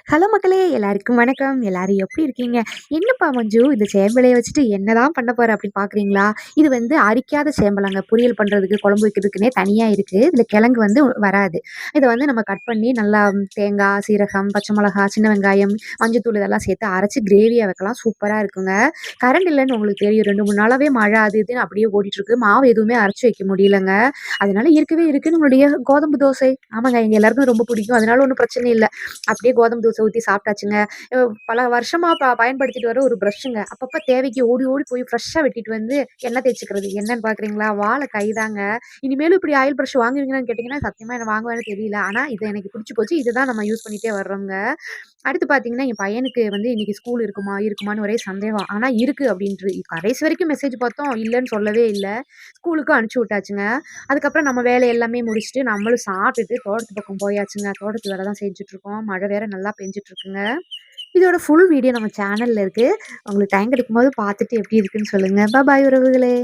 Hello மக்களே! எல்லாருக்கும் வணக்கம். எல்லாரும் எப்படி இருக்கீங்க? என்னப்பா மஞ்சு இந்த சேம்பலைய வச்சுட்டு என்னதான் பண்ண போற அப்படின்னு பார்க்குறீங்களா? இது வந்து அரிக்காத சேம்பலாங்க. பொரியல் பண்றதுக்கு, குழம்பு வைக்கிறதுக்குன்னே தனியா இருக்கு. இதுல கிழங்கு வந்து வராது. இத வந்து நம்ம கட் பண்ணி நல்லா தேங்காய், சீரகம், பச்சை மிளகா, சின்ன வெங்காயம், மஞ்சத்தூள் இதெல்லாம் சேர்த்து அரைச்சு கிரேவியா வைக்கலாம். சூப்பரா இருக்குங்க. கரண்ட் இல்லன்னு உங்களுக்கு தெரியும். 2, 3 நாளாவே மழை அது இதுன்னு அப்படியே ஓடிட்டுருக்கு. மாவு எதுவுமே அரைச்சு வைக்க முடியலங்க. அதனால இருக்கவே இருக்கு நம்மளுடைய கோதம்பு தோசை. ஆமாங்க, எங்க எல்லாருக்கும் ரொம்ப பிடிக்கும். அதனால ஒண்ணும் பிரச்சனை இல்ல. அப்படியே கோதம்பு தோசை ஊத்தி சாப்பிட்டாச்சுங்க. பல வருஷமா பயன்படுத்திட்டு வர ஒரு பிரஷ்ஷுங்க. அப்பப்ப தேவைக்கு ஓடி ஓடி போய் ஃப்ரெஷ்ஷா வெட்டிட்டு வந்து எண்ணெய் தேய்ச்சுக்கிறது. என்னன்னு பார்க்குறீங்களா? வாழைக்கை தாங்க. இனிமேலும் இப்படி ஆயில் பிரஷ் வாங்குவீங்களான்னு கேட்டீங்கன்னா, சத்தியமா என்ன வாங்குவேன்னு தெரியல. ஆனா இது எனக்கு பிடிச்சு போச்சு. இதுதான் நம்ம யூஸ் பண்ணிட்டே வர்றோங்க. அடுத்து பார்த்தீங்கன்னா, என் பையனுக்கு வந்து இன்னைக்கு ஸ்கூல் இருக்குமா? இருக்குமான்னு ஒரே சந்தேகம். ஆனா இருக்கு அப்படின்ட்டு கடைசி வரைக்கும் மெசேஜ் பார்த்தோம். இல்லன்னு சொல்லவே இல்ல. ஸ்கூலுக்கும் அனுப்பிச்சு விட்டாச்சுங்க. அதுக்கப்புறம் நம்ம வேலை எல்லாமே முடிச்சுட்டு, நம்மளும் சாப்பிட்டுட்டு தோட்டத்து பக்கம் போயாச்சுங்க. தோட்டத்து வேலை தான் செஞ்சுட்ருக்கோம். மழை வேற நல்லா பெஞ்சுட்டு இருக்குங்க. இதோட ஃபுல் வீடியோ நம்ம சேனல்ல இருக்கு. உங்களுக்கு டைம் கிடைக்கும்போது பார்த்துட்டு எப்படி இருக்குன்னு சொல்லுங்க. பாய் உறவுகளே!